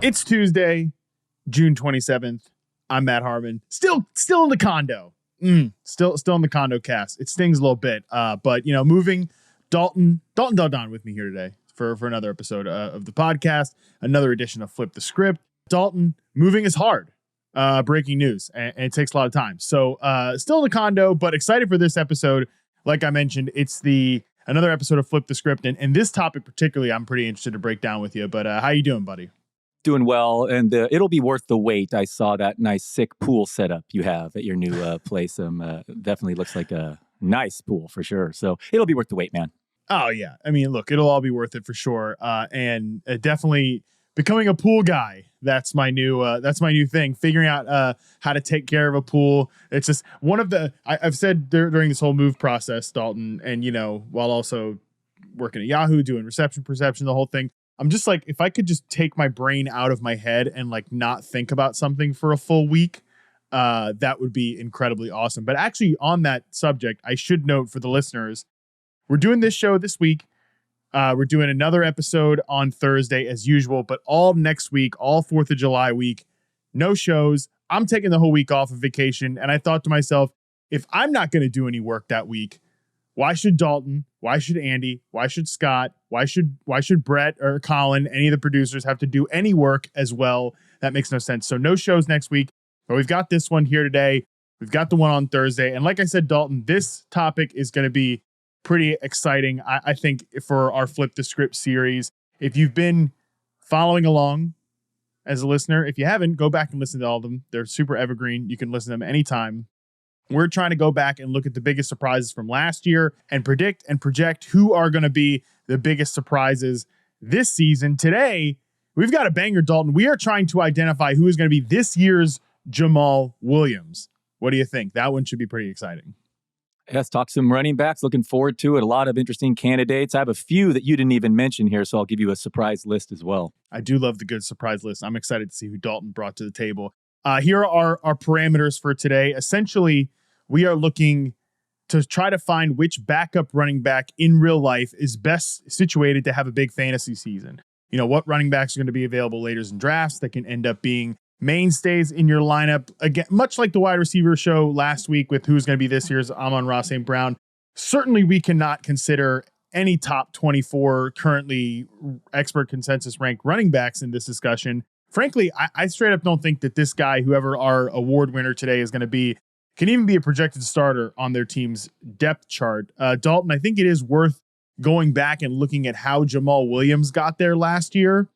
It's Tuesday, June 27th. I'm Matt Harmon. Still in the condo. Still in the condo cast. It stings a little bit. But moving Dalton Del Don with me here today for another episode of the podcast, another edition of Flip the Script. Dalton, moving is hard. Breaking news, and it takes a lot of time. So still in the condo, but excited for this episode. Like I mentioned, it's another episode of Flip the Script, and this topic particularly I'm pretty interested to break down with you. But how you doing, buddy? Doing well, and it'll be worth the wait. I saw that nice, sick pool setup you have at your new place. Definitely looks like a nice pool for sure. So it'll be worth the wait, man. Oh, yeah. I mean, look, it'll all be worth it for sure. And definitely becoming a pool guy. That's my new thing. Figuring out how to take care of a pool. It's just one of I've said during this whole move process, Dalton, and, while also working at Yahoo, doing reception, perception, the whole thing. I'm just like, if I could just take my brain out of my head and not think about something for a full week, that would be incredibly awesome. But actually on that subject, I should note for the listeners, we're doing this show this week. We're doing another episode on Thursday as usual, but all next week, all 4th of July week, no shows. I'm taking the whole week off of vacation. And I thought to myself, if I'm not going to do any work that week, why should Dalton? Why should Andy? Why should Scott? Why should Brett or Collin, any of the producers, have to do any work as well? That makes no sense. So no shows next week, but we've got this one here today. We've got the one on Thursday. And like I said, Dalton, this topic is going to be pretty exciting, I think, for our Flip the Script series. If you've been following along as a listener, if you haven't, go back and listen to all of them. They're super evergreen. You can listen to them anytime. We're trying to go back and look at the biggest surprises from last year and predict and project who are going to be the biggest surprises this season. Today, we've got a banger, Dalton. We are trying to identify who is going to be this year's Jamaal Williams. What do you think? That one should be pretty exciting. Let's talk some running backs. Looking forward to it. A lot of interesting candidates. I have a few that you didn't even mention here, so I'll give you a surprise list as well. I do love the good surprise list. I'm excited to see who Dalton brought to the table. Here are our parameters for today. Essentially, we are looking to try to find which backup running back in real life is best situated to have a big fantasy season. What running backs are going to be available later in drafts that can end up being mainstays in your lineup. Again, much like the wide receiver show last week with who's going to be this year's Amon-Ra St. Brown. Certainly, we cannot consider any top 24 currently expert consensus ranked running backs in this discussion. Frankly, I straight up don't think that this guy, whoever our award winner today is going to be, can even be a projected starter on their team's depth chart. Dalton, I think it is worth going back and looking at how Jamaal Williams got there last year.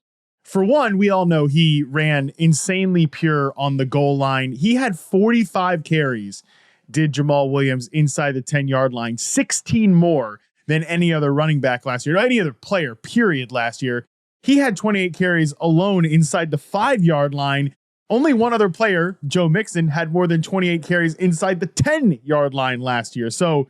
For one, we all know he ran insanely pure on the goal line. He had 45 carries, did Jamaal Williams, inside the 10-yard line, 16 more than any other running back last year, or any other player, period, last year. He had 28 carries alone inside the 5-yard line. Only one other player, Joe Mixon, had more than 28 carries inside the 10-yard line last year. So,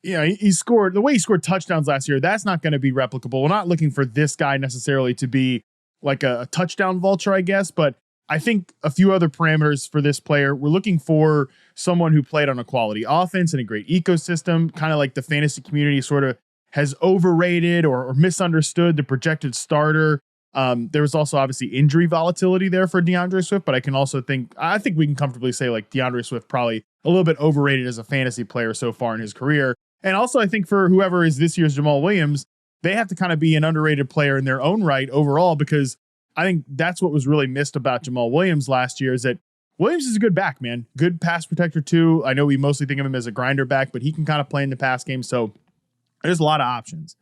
he scored the way he scored touchdowns last year. That's not going to be replicable. We're not looking for this guy necessarily to be like a touchdown vulture, I guess. But I think a few other parameters for this player. We're looking for someone who played on a quality offense and a great ecosystem, kind of like the fantasy community sort of has overrated or misunderstood the projected starter. There was also obviously injury volatility there for DeAndre Swift, but I think we can comfortably say DeAndre Swift probably a little bit overrated as a fantasy player so far in his career. And also I think for whoever is this year's Jamaal Williams, they have to kind of be an underrated player in their own right overall, because I think that's what was really missed about Jamaal Williams last year, is that Williams is a good back, man. Good pass protector too. I know we mostly think of him as a grinder back, but he can kind of play in the pass game. So there's a lot of options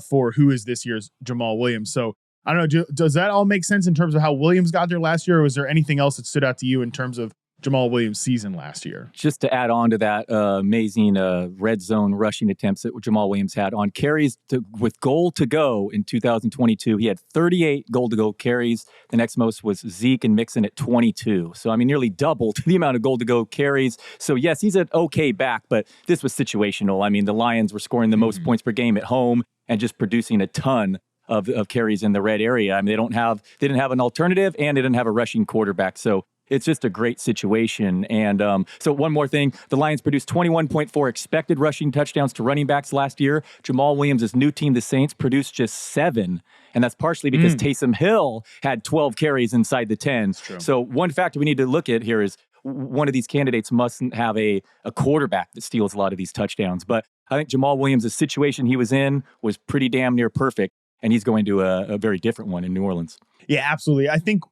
for who is this year's Jamaal Williams. So I don't know. Does that all make sense in terms of how Williams got there last year? Or was there anything else that stood out to you in terms of Jamaal Williams' season last year? Just to add on to that, amazing red zone rushing attempts that Jamaal Williams had on carries with goal to go in 2022. He had 38 goal to go carries. The next most was Zeke and Mixon at 22. So, nearly doubled the amount of goal to go carries. So, yes, he's an okay back, but this was situational. The Lions were scoring the most points per game at home and just producing a ton of carries in the red area. They didn't have an alternative, and they didn't have a rushing quarterback. So It's just a great situation. And so one more thing, the Lions produced 21.4 expected rushing touchdowns to running backs last year. Jamaal Williams' new team, the Saints, produced just 7. And that's partially because Taysom Hill had 12 carries inside the 10. So one factor we need to look at here is one of these candidates mustn't have a quarterback that steals a lot of these touchdowns. But I think Jamaal Williams' situation he was in was pretty damn near perfect. And he's going to a very different one in New Orleans. Yeah, absolutely. I think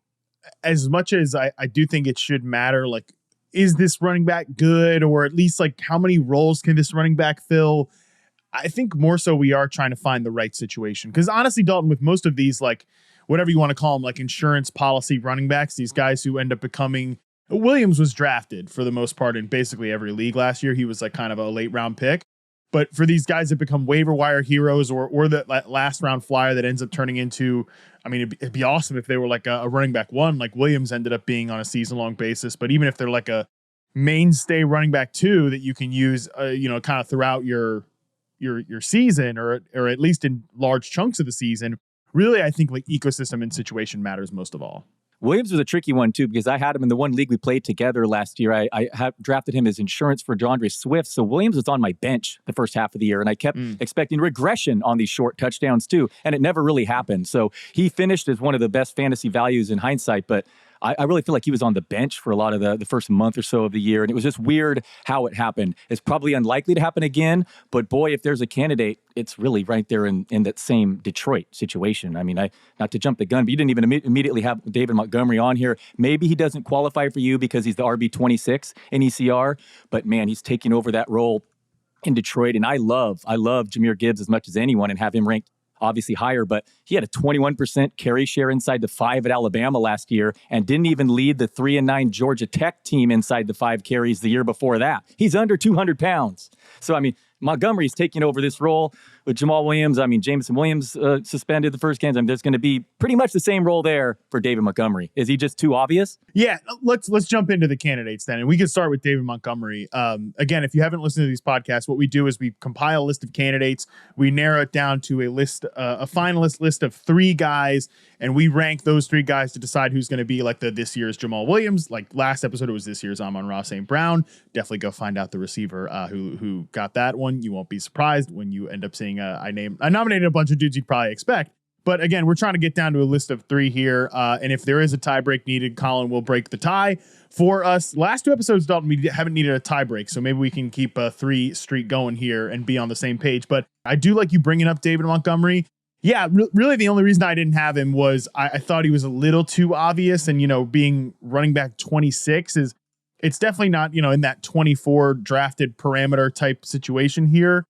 as much as I do think it should matter, like, is this running back good, or at least like how many roles can this running back fill? I think more so we are trying to find the right situation. Because honestly, Dalton, with most of these, like whatever you want to call them, like insurance policy running backs, these guys who end up becoming, Williams was drafted for the most part in basically every league last year. He was like kind of a late round pick. But for these guys that become waiver wire heroes or the last round flyer that ends up turning into, I mean, it'd be awesome if they were like a running back 1, like Williams ended up being on a season long basis. But even if they're like a mainstay running back 2 that you can use, kind of throughout your season or at least in large chunks of the season, really, I think like ecosystem and situation matters most of all. Williams was a tricky one, too, because I had him in the one league we played together last year. I drafted him as insurance for DeAndre Swift. So Williams was on my bench the first half of the year, and I kept expecting regression on these short touchdowns, too. And it never really happened. So he finished as one of the best fantasy values in hindsight, but I really feel like he was on the bench for a lot of the first month or so of the year. And it was just weird how it happened. It's probably unlikely to happen again. But boy, if there's a candidate, it's really right there in that same Detroit situation. I mean, not to jump the gun, but you didn't even immediately have David Montgomery on here. Maybe he doesn't qualify for you because he's the RB26 in ECR. But man, he's taking over that role in Detroit. And I love Jahmyr Gibbs as much as anyone and have him ranked obviously higher, but he had a 21% carry share inside the 5 at Alabama last year and didn't even lead the 3-9 Georgia Tech team inside the 5 carries the year before that. He's under 200 pounds. So, I mean, Montgomery's taking over this role with Jamaal Williams. I mean, Jameson Williams suspended the first game. I mean, there's going to be pretty much the same role there for David Montgomery. Is he just too obvious? Yeah, let's jump into the candidates then. And we can start with David Montgomery. Again, if you haven't listened to these podcasts, what we do is we compile a list of candidates. We narrow it down to a list, a finalist list of 3 guys, and we rank those 3 guys to decide who's going to be like this year's Jamaal Williams. Like last episode, it was this year's Amon-Ra St. Brown. Definitely go find out the receiver who got that one. You won't be surprised when you end up seeing I nominated a bunch of dudes you'd probably expect. But again, we're trying to get down to a list of 3 here. And if there is a tie break needed, Collin will break the tie for us. Last 2 episodes, Dalton, we haven't needed a tie break. So maybe we can keep a 3 streak going here and be on the same page. But I do like you bringing up David Montgomery. Yeah, really the only reason I didn't have him was I thought he was a little too obvious. And, being running back 26 it's definitely not, in that 24 drafted parameter type situation here.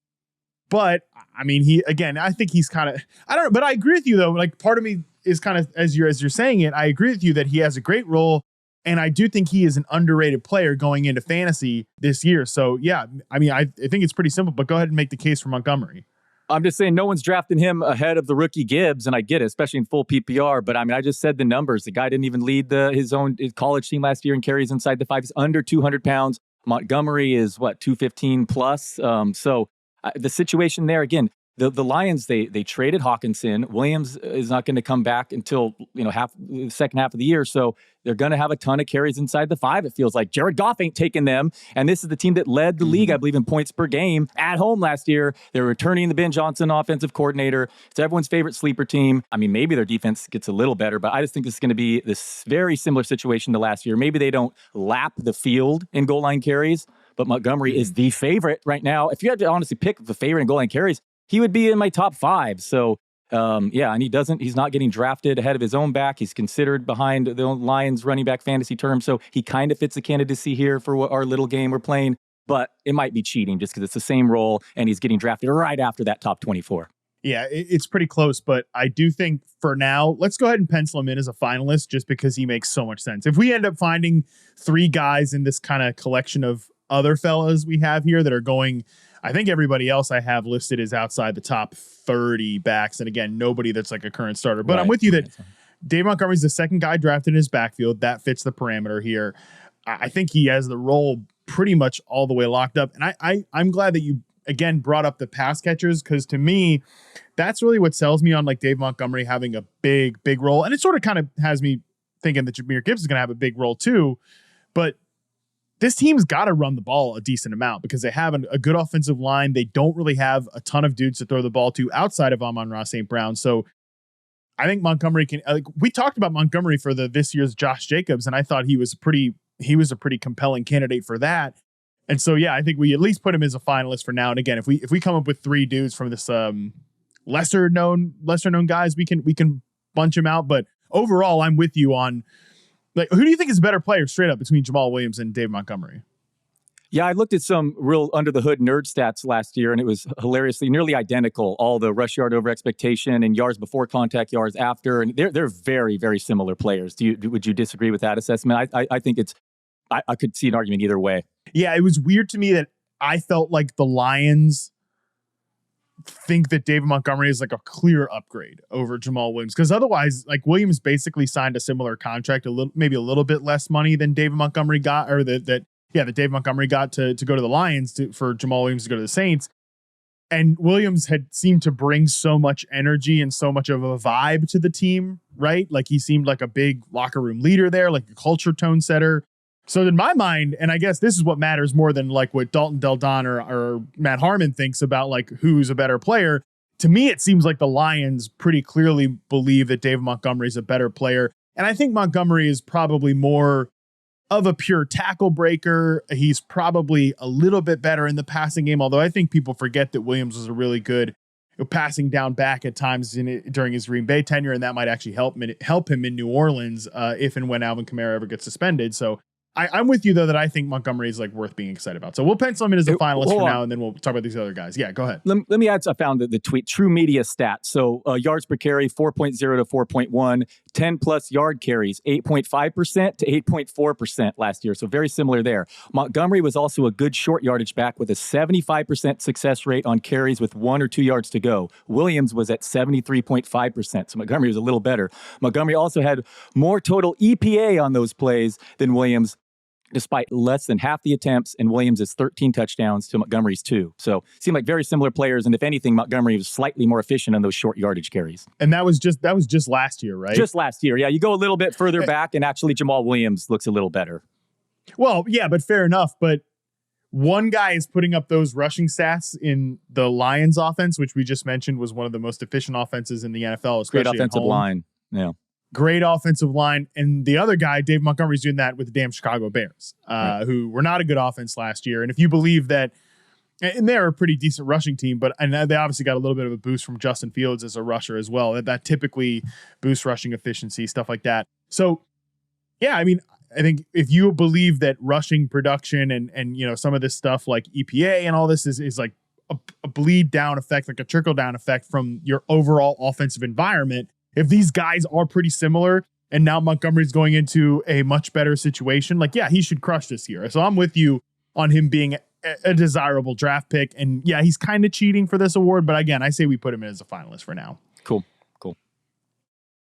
But I mean, I think he's kind of, I don't know, but I agree with you though. Like part of me is kind of, as you're saying it, I agree with you that he has a great role. And I do think he is an underrated player going into fantasy this year. So yeah, I mean, I think it's pretty simple, but go ahead and make the case for Montgomery. I'm just saying no one's drafting him ahead of the rookie Gibbs, and I get it, especially in full PPR. But I mean, I just said the numbers. The guy didn't even lead his college team last year in carries inside the 5. He's under 200 pounds. Montgomery is 215 plus. So the situation there again. The Lions, they traded Hawkinson. Williams is not going to come back until the second half of the year, so they're going to have a ton of carries inside the 5. It feels like Jared Goff ain't taking them, and this is the team that led the league, I believe, in points per game at home last year. They're returning the Ben Johnson offensive coordinator. It's everyone's favorite sleeper team. I mean, maybe their defense gets a little better, but I just think this is going to be this very similar situation to last year. Maybe they don't lap the field in goal line carries, but Montgomery is the favorite right now. If you had to honestly pick the favorite in goal line carries, he would be in my top 5. So, and he's not getting drafted ahead of his own back. He's considered behind the Lions running back fantasy term. So he kind of fits the candidacy here for our little game we're playing, but it might be cheating just because it's the same role and he's getting drafted right after that top 24. Yeah, it's pretty close, but I do think for now, let's go ahead and pencil him in as a finalist just because he makes so much sense. If we end up finding 3 guys in this kind of collection of other fellas we have here that are going, I think everybody else I have listed is outside the top 30 backs. And again, nobody that's like a current starter. But right. I'm with you that Dave Montgomery's the second guy drafted in his backfield. That fits the parameter here. I think he has the role pretty much all the way locked up. And I'm glad that you, again, brought up the pass catchers, because to me, that's really what sells me on like Dave Montgomery having a big role. And it sort of kind of has me thinking that Jahmyr Gibbs is going to have a big role too. But this team's got to run the ball a decent amount because they have a good offensive line. They don't really have a ton of dudes to throw the ball to outside of Amon-Ra St. Brown. So I think Montgomery can, we talked about Montgomery for this year's Josh Jacobs, and I thought he was a pretty compelling candidate for that. And so, yeah, I think we at least put him as a finalist for now. And again, if we come up with 3 dudes from this lesser known guys, we can bunch him out. But overall, I'm with you on, like, who do you think is a better player straight up between Jamaal Williams and David Montgomery? Yeah, I looked at some real under-the-hood nerd stats last year, and it was hilariously nearly identical. All the rush yard over expectation and yards before contact, yards after, and they're very, very similar players. Would you disagree with that assessment? I think I could see an argument either way. Yeah, it was weird to me that I felt like the Lions think that David Montgomery is like a clear upgrade over Jamaal Williams, because otherwise, like, Williams basically signed a similar contract, maybe a little bit less money than David Montgomery got, or that David Montgomery got to go to the Lions for Jamaal Williams to go to the Saints. And Williams had seemed to bring so much energy and so much of a vibe to the team, right? Like, he seemed like a big locker room leader there, like a culture tone setter. So in my mind, and I guess this is what matters more than like what Dalton, Del Don or Matt Harmon thinks about like who's a better player. To me, it seems like the Lions pretty clearly believe that David Montgomery is a better player. And I think Montgomery is probably more of a pure tackle breaker. He's probably a little bit better in the passing game, although I think people forget that Williams was a really good passing down back at times during his Green Bay tenure, and that might actually help him in New Orleans if and when Alvin Kamara ever gets suspended. So I'm with you, though, that I think Montgomery is like worth being excited about. So we'll pencil him in as a finalist for now, and then we'll talk about these other guys. Yeah, go ahead. Let me add, I found the tweet, True Media stats. So yards per carry, 4.0 to 4.1, 10-plus yard carries, 8.5% to 8.4% last year. So very similar there. Montgomery was also a good short yardage back with a 75% success rate on carries with 1 or 2 yards to go. Williams was at 73.5%. So Montgomery was a little better. Montgomery also had more total EPA on those plays than Williams, despite less than half the attempts, and Williams is 13 touchdowns to Montgomery's 2. So seem like very similar players, and if anything, Montgomery was slightly more efficient on those short yardage carries. And that was just last year, right? Just last year, yeah. You go a little bit further back, and actually Jamaal Williams looks a little better. Well, yeah, but fair enough. But one guy is putting up those rushing stats in the Lions offense, which we just mentioned was one of the most efficient offenses in the NFL, especially great offensive line. Yeah. Great offensive line. And the other guy, Dave Montgomery's doing that with the damn Chicago Bears, who were not a good offense last year. And if you believe that, and they're a pretty decent rushing team, and they obviously got a little bit of a boost from Justin Fields as a rusher as well. That typically boosts rushing efficiency, stuff like that. So, yeah, I mean, I think if you believe that rushing production and you know, some of this stuff like EPA and all this is like a bleed down effect, like a trickle down effect from your overall offensive environment, if these guys are pretty similar and now Montgomery's going into a much better situation, like, yeah, he should crush this year. So I'm with you on him being a desirable draft pick. And yeah, he's kind of cheating for this award. But again, I say we put him in as a finalist for now. Cool. All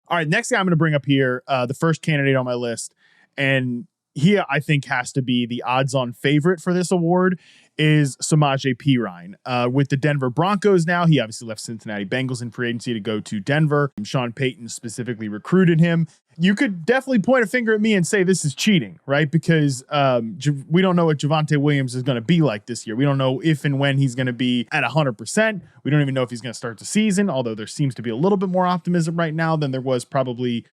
right, next guy I'm going to bring up here, the first candidate on my list, and he, I think, has to be the odds-on favorite for this award, is Semajae Perine. With the Denver Broncos now, he obviously left Cincinnati Bengals in free agency to go to Denver. Sean Payton specifically recruited him. You could definitely point a finger at me and say this is cheating, right? Because we don't know what Javonte Williams is going to be like this year. We don't know if and when he's going to be at 100%. We don't even know if he's going to start the season, although there seems to be a little bit more optimism right now than there was probably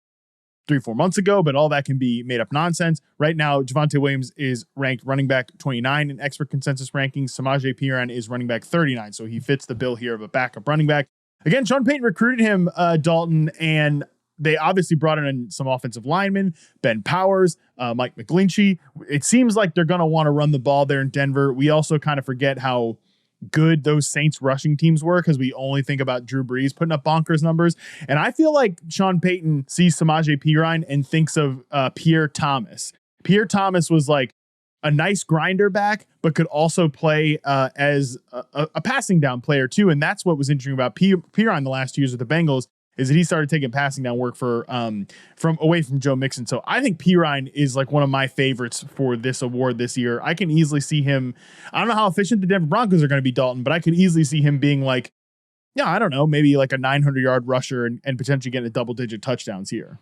3-4 months ago, but all that can be made up nonsense. Right now, Javonte Williams is ranked running back 29 in expert consensus rankings. Semajae Perine is running back 39, so he fits the bill here of a backup running back. Again, Sean Payton recruited him, Dalton, and they obviously brought in some offensive linemen, Ben Powers, Mike McGlinchey. It seems like they're going to want to run the ball there in Denver. We also kind of forget how good those Saints rushing teams were because we only think about Drew Brees putting up bonkers numbers. And I feel like Sean Payton sees Semajae Perine and thinks of Pierre Thomas. Pierre Thomas was like a nice grinder back, but could also play as a passing down player too. And that's what was interesting about Perine the last 2 years with the Bengals, is that he started taking passing down work from away from Joe Mixon. So I think Perine is like one of my favorites for this award this year. I can easily see him. I don't know how efficient the Denver Broncos are going to be, Dalton, but I could easily see him being like, yeah, I don't know, maybe like a 900-yard rusher and potentially getting a double-digit touchdowns here.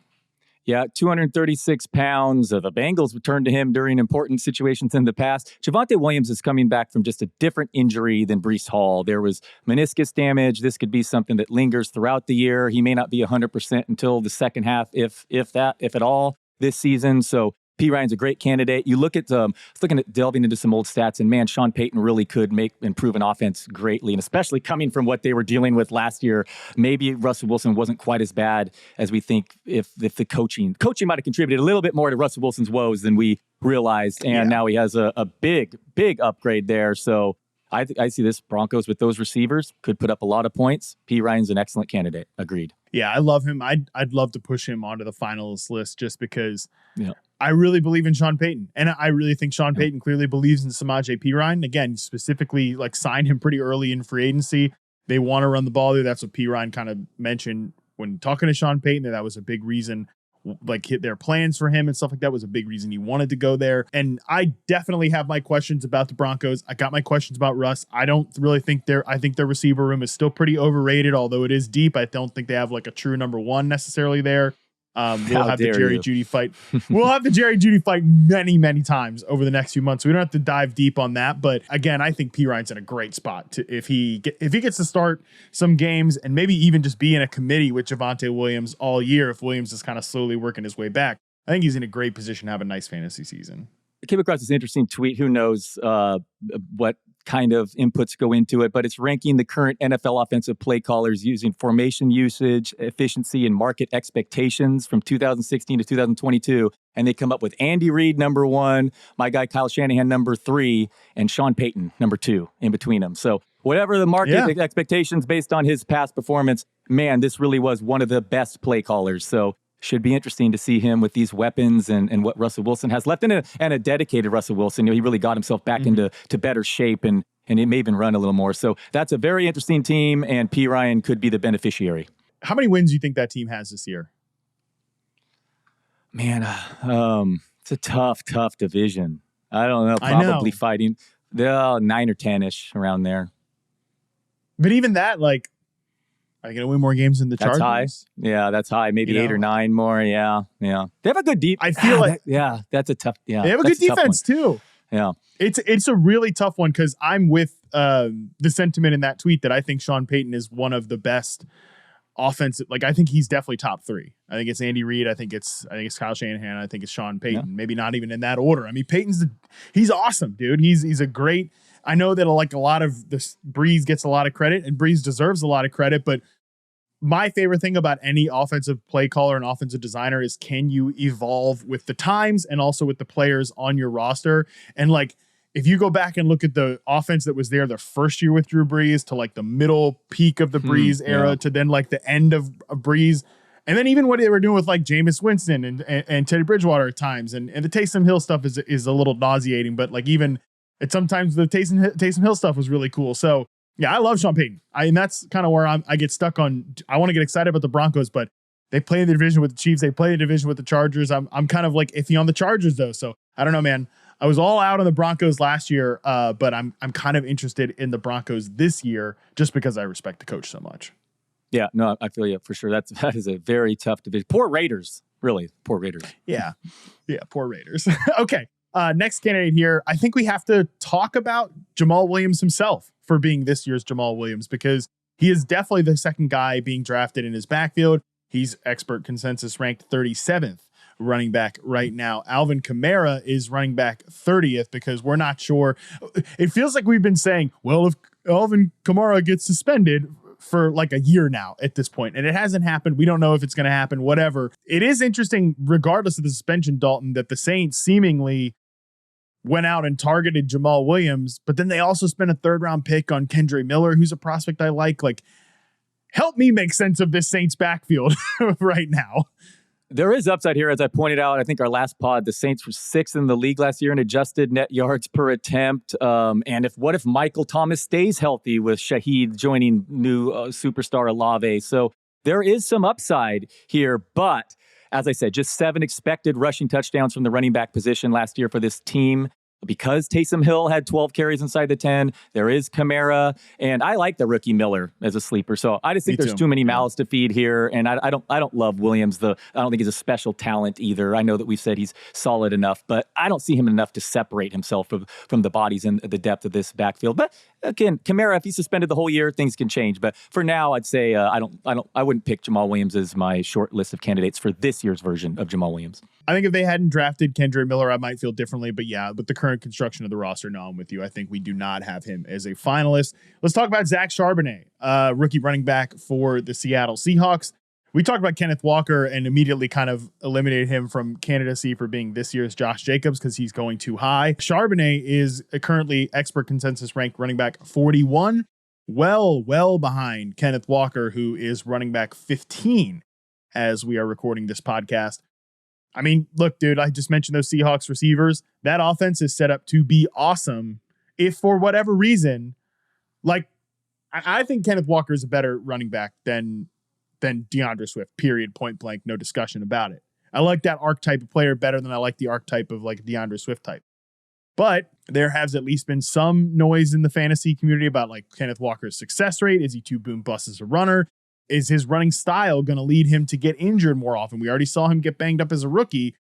Yeah, 236 pounds. The Bengals returned to him during important situations in the past. Javonte Williams is coming back from just a different injury than Breece Hall. There was meniscus damage. This could be something that lingers throughout the year. He may not be 100% until the second half, if at all, this season. So Perine's a great candidate. You look at, looking at delving into some old stats, and man, Sean Payton really could improve an offense greatly, and especially coming from what they were dealing with last year. Maybe Russell Wilson wasn't quite as bad as we think. If the coaching might have contributed a little bit more to Russell Wilson's woes than we realized, and now he has a big upgrade there. So I see this Broncos with those receivers could put up a lot of points. Perine's an excellent candidate. Agreed. Yeah, I love him. I'd love to push him onto the finalist list just because I really believe in Sean Payton. And I really think Sean Payton clearly believes in Semajae Perine. Again, specifically signed him pretty early in free agency. They want to run the ball there. That's what Perine kind of mentioned when talking to Sean Payton. That was a big reason, hit their plans for him and stuff like that was a big reason he wanted to go there. And I definitely have my questions about the Broncos. I got my questions about Russ. I don't really think I think their receiver room is still pretty overrated, although it is deep. I don't think they have a true number one necessarily there. We'll have the Jerry Jeudy fight. We'll have the Jerry Jeudy fight many, many times over the next few months. We don't have to dive deep on that. But again, I think Perine's in a great spot if he gets to start some games and maybe even just be in a committee with Javonte Williams all year. If Williams is kind of slowly working his way back, I think he's in a great position to have a nice fantasy season. I came across this interesting tweet. Who knows what kind of inputs go into it, but it's ranking the current NFL offensive play callers using formation usage, efficiency, and market expectations from 2016 to 2022. And they come up with Andy Reid, number 1, my guy Kyle Shanahan, number 3, and Sean Payton, number 2, in between them. So whatever the market expectations based on his past performance, man, this really was one of the best play callers. So should be interesting to see him with these weapons and what Russell Wilson has left, and a dedicated Russell Wilson. He really got himself back into better shape, and he may even run a little more. So that's a very interesting team, and Perine could be the beneficiary. How many wins do you think that team has this year? Man, it's a tough division. I don't know. Probably fighting 9 or 10-ish around there. But even that, are you going to win more games than the Chargers? That's high. Yeah, that's high. Maybe 8 or 9 more. Yeah. They have a good deep. I feel that's a tough. Yeah, they have a good defense too. Yeah, it's a really tough one because I'm with the sentiment in that tweet that I think Sean Payton is one of the best offensive. I think he's definitely top 3. I think it's Andy Reid. I think it's Kyle Shanahan. I think it's Sean Payton. Yeah. Maybe not even in that order. I mean, he's awesome, dude. He's a great. I know that a lot of this Breeze gets a lot of credit, and Breeze deserves a lot of credit, but my favorite thing about any offensive play caller and offensive designer is, can you evolve with the times and also with the players on your roster? And if you go back and look at the offense that was there the first year with Drew Brees to the middle peak of the Brees era to then the end of Brees, and then even what they were doing with Jameis Winston and Teddy Bridgewater at times, and the Taysom Hill stuff is a little nauseating, but even sometimes the Taysom Hill stuff was really cool. So yeah, I love Sean Payton. And that's kind of where I get stuck on. I want to get excited about the Broncos, but they play in the division with the Chiefs. They play in the division with the Chargers. I'm kind of iffy on the Chargers though. So I don't know, man. I was all out on the Broncos last year, but I'm kind of interested in the Broncos this year just because I respect the coach so much. Yeah, no, I feel you for sure. That is a very tough division. Poor Raiders, really. Poor Raiders. Yeah, poor Raiders. Okay. Next candidate here, I think we have to talk about Jamaal Williams himself for being this year's Jamaal Williams, because he is definitely the second guy being drafted in his backfield. He's expert consensus ranked 37th running back right now. Alvin Kamara is running back 30th because we're not sure. It feels like we've been saying, well, if Alvin Kamara gets suspended for a year now at this point, and it hasn't happened. We don't know if it's going to happen, whatever. It is interesting, regardless of the suspension, Dalton, that the Saints seemingly went out and targeted Jamaal Williams, but then they also spent a 3rd-round pick on Kendre Miller, who's a prospect I like. Help me make sense of this Saints backfield right now. There is upside here, as I pointed out. I think our last pod, the Saints were 6th in the league last year in adjusted net yards per attempt. And what if Michael Thomas stays healthy with Shaheed joining new superstar Olave? So there is some upside here, but as I said, just 7 expected rushing touchdowns from the running back position last year for this team. because Taysom Hill had 12 carries inside the 10. There is Kamara, and I like the rookie Miller as a sleeper. So I just think there's too many mouths to feed here, and I don't love Williams. I don't think he's a special talent either. I know that we've said he's solid enough, but I don't see him enough to separate himself from the bodies and the depth of this backfield. But again, Kamara, if he's suspended the whole year, things can change. But for now, I'd say I wouldn't pick Jamaal Williams as my short list of candidates for this year's version of Jamaal Williams. I think if they hadn't drafted Kendre Miller, I might feel differently. But yeah, with the current construction of the roster, no, I'm with you. I think we do not have him as a finalist. Let's talk about Zach Charbonnet, rookie running back for the Seattle Seahawks. We talked about Kenneth Walker and immediately kind of eliminated him from candidacy for being this year's Josh Jacobs because he's going too high. Charbonnet is currently expert consensus ranked running back 41, well behind Kenneth Walker, who is running back 15 as we are recording this podcast. I mean, look, dude, I just mentioned those Seahawks receivers. That offense is set up to be awesome if for whatever reason, like, I think Kenneth Walker is a better running back than DeAndre Swift, period, point blank, no discussion about it. I like that archetype of player better than I like the archetype of like DeAndre Swift type. But there has at least been some noise in the fantasy community about like Kenneth Walker's success rate. Is he too boom bust as a runner? Is his running style going to lead him to get injured more often? We already saw him get banged up as a rookie.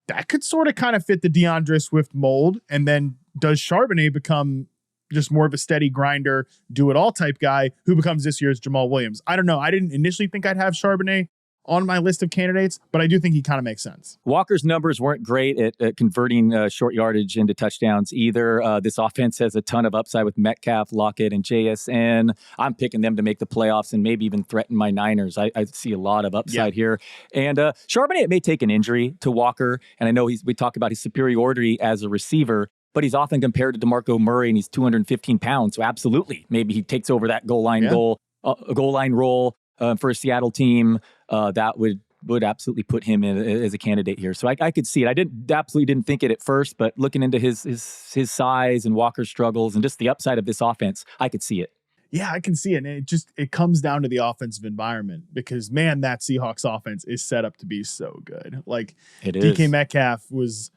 That could sort of kind of fit the DeAndre Swift mold. And then does Charbonnet become just more of a steady grinder, do-it-all type guy who becomes this year's Jamaal Williams? I don't know. I didn't initially think I'd have Charbonnet on my list of candidates, but I do think he kind of makes sense. Walker's numbers weren't great at converting short yardage into touchdowns either. This offense has a ton of upside with Metcalf, Lockett, and JSN. I'm picking them to make the playoffs and maybe even threaten my Niners. I see a lot of upside here. And Charbonnet may take an injury to Walker, and I know we talk about his superiority as a receiver, but he's often compared to DeMarco Murray, and he's 215 pounds. So absolutely, maybe he takes over that goal line role for a Seattle team. That would absolutely put him in as a candidate here. So I could see it. I absolutely didn't think it at first, but looking into his size and Walker's struggles and just the upside of this offense, I could see it. Yeah, I can see it. And it comes down to the offensive environment because, man, that Seahawks offense is set up to be so good. Like it DK is. Metcalf was,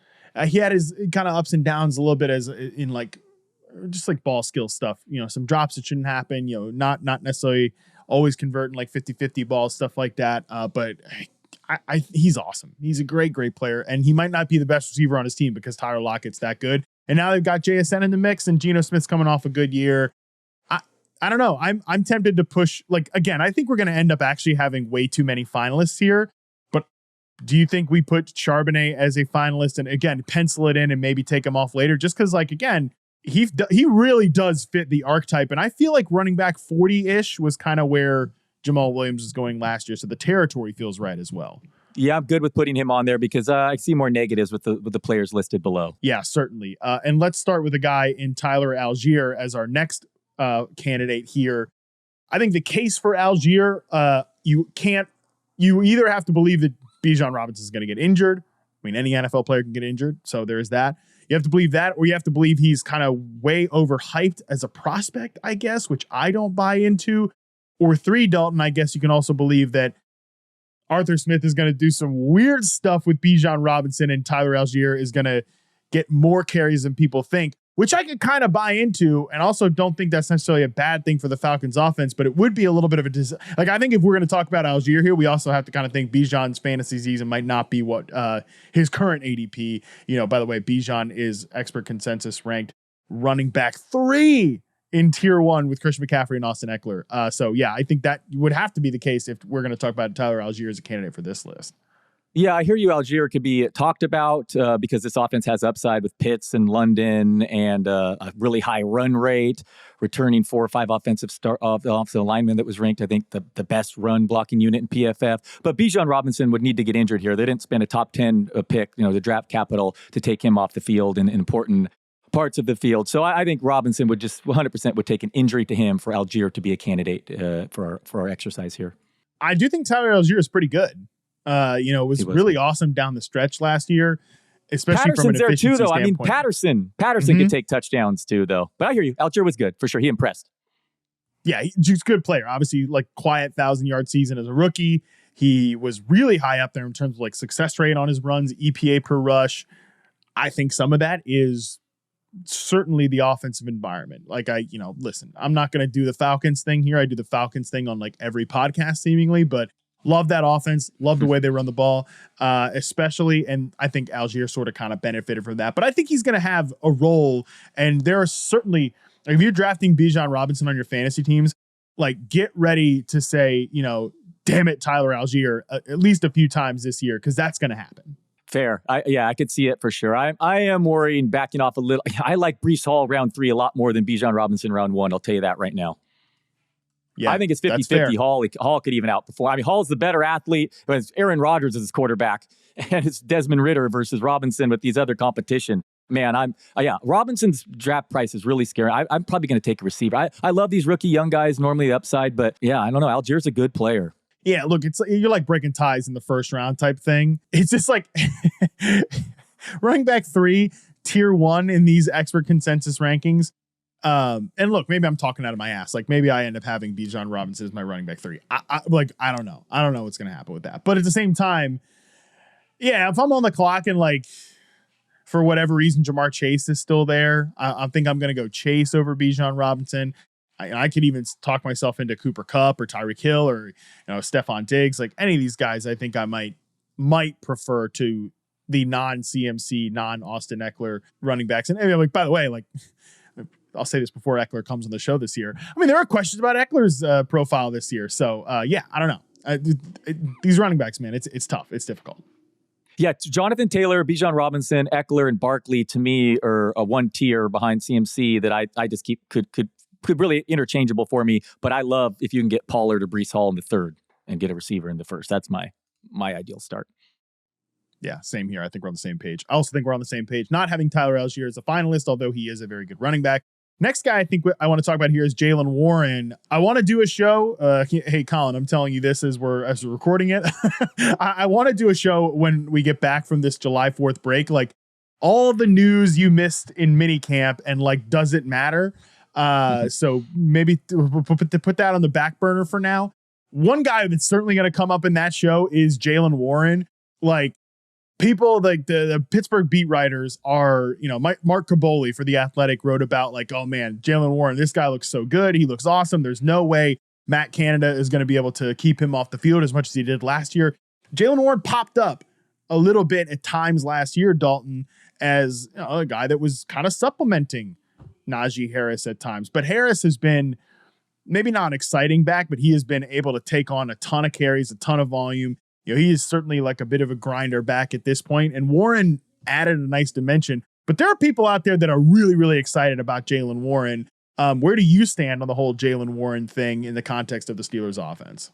he had his kind of ups and downs a little bit as in like, just like ball skill stuff, some drops that shouldn't happen, not necessarily always converting like 50-50 balls, stuff like that. But he's awesome. He's a great player. And he might not be the best receiver on his team because Tyler Lockett's that good. And now they've got JSN in the mix and Geno Smith's coming off a good year. I don't know. I'm tempted to push, like, again, I think we're going to end up actually having way too many finalists here. But do you think we put Charbonnet as a finalist and, again, pencil it in and maybe take him off later? Just because, like, again, he really does fit the archetype. And I feel like running back 40-ish was kind of where Jamaal Williams was going last year. So the territory feels right as well. Yeah, I'm good with putting him on there because I see more negatives with the players listed below. Yeah, certainly. And let's start with a guy in Tyler Algier as our next candidate here. I think the case for Algier, you either have to believe that Bijan Robinson is going to get injured. I mean, any NFL player can get injured. So there's that. You have to believe that, or you have to believe he's kind of way overhyped as a prospect, I guess, which I don't buy into. Or 3, Dalton, I guess you can also believe that Arthur Smith is going to do some weird stuff with Bijan Robinson and Tyler Algier is going to get more carries than people think, which I could kind of buy into, and also don't think that's necessarily a bad thing for the Falcons offense, but it would be a little bit of a I think if we're going to talk about Algier here, we also have to kind of think Bijan's fantasy season might not be what his current ADP. By the way, Bijan is expert consensus ranked running back 3 in tier 1 with Christian McCaffrey and Austin Eckler. So yeah, I think that would have to be the case if we're going to talk about Tyler Algier as a candidate for this list. Yeah, I hear you. Algier could be talked about because this offense has upside with Pitts and London and a really high run rate, returning 4 or 5 offensive linemen that was ranked, I think, the best run blocking unit in PFF. But Bijan Robinson would need to get injured here. They didn't spend a top 10 pick, the draft capital to take him off the field in important parts of the field. So I think Robinson would just 100% would take an injury to him for Algier to be a candidate for our exercise here. I do think Tyler Algier is pretty good. It was really awesome down the stretch last year, especially Patterson's from an efficiency there too, though. standpoint. I mean, Patterson could take touchdowns too, though. But I hear you. Algier was good for sure. He impressed. Yeah, he's a good player. Obviously, like quiet 1,000-yard season as a rookie. He was really high up there in terms of like success rate on his runs, EPA per rush. I think some of that is certainly the offensive environment. Like listen, I'm not going to do the Falcons thing here. I do the Falcons thing on like every podcast seemingly, but love that offense. Love the way they run the ball, especially. And I think Alligeier sort of kind of benefited from that, but I think he's going to have a role. And there are certainly, like, if you're drafting Bijan Robinson on your fantasy teams, like, get ready to say, damn it, Tyler Algier, at least a few times this year, because that's going to happen. Fair. I could see it for sure. I am worried and backing off a little. I like Breece Hall round 3 a lot more than Bijan Robinson round 1. I'll tell you that right now. Yeah, I think it's 50-50. Hall could even outperform. I mean, Hall's the better athlete. It's Aaron Rodgers as his quarterback, and it's Desmond Ridder versus Robinson with these other competition. Man, Robinson's draft price is really scary. I'm probably going to take a receiver. I love these rookie young guys, normally the upside, but yeah, I don't know. Algier's a good player. Yeah, look, you're like breaking ties in the first round type thing. It's just like running back 3, tier 1 in these expert consensus rankings. And look, maybe I'm talking out of my ass. Like, maybe I end up having Bijan Robinson as my running back 3. I don't know. I don't know what's going to happen with that. But at the same time, yeah, if I'm on the clock and like, for whatever reason, Jamar Chase is still there, I think I'm going to go Chase over Bijan Robinson. I could even talk myself into Cooper Kupp or Tyreek Hill or Stephon Diggs. Like, any of these guys, I think I might prefer to the non-CMC, non-Austin Eckler running backs. And like, by the way, like, I'll say this before Eckler comes on the show this year. I mean, there are questions about Eckler's profile this year. So yeah, I don't know. These running backs, man, it's tough. It's difficult. Yeah, Jonathan Taylor, Bijan Robinson, Eckler, and Barkley to me are a one tier behind CMC that I just keep could really interchangeable for me. But I love if you can get Pollard or Breece Hall in the 3rd and get a receiver in the 1st. That's my ideal start. Yeah, same here. I think we're on the same page. I also think we're on the same page. Not having Tyler Algier as a finalist, although he is a very good running back. Next guy I think I want to talk about here is Jaylen Warren. I want to do a show. Hey, Collin, I'm telling you this as we're recording it. I want to do a show when we get back from this July 4th break. Like, all the news you missed in minicamp, and like, does it matter? So maybe put that on the back burner for now. One guy that's certainly going to come up in that show is Jaylen Warren. Like, people like the Pittsburgh beat writers are, Mark Caboli for The Athletic wrote about like, oh man, Jaylen Warren, this guy looks so good. He looks awesome. There's no way Matt Canada is going to be able to keep him off the field as much as he did last year. Jaylen Warren popped up a little bit at times last year, Dalton, as a guy that was kind of supplementing Najee Harris at times. But Harris has been maybe not an exciting back, but he has been able to take on a ton of carries, a ton of volume. He is certainly like a bit of a grinder back at this point, and Warren added a nice dimension. But there are people out there that are really, really excited about Jaylen Warren. Where do you stand on the whole Jaylen Warren thing in the context of the Steelers offense?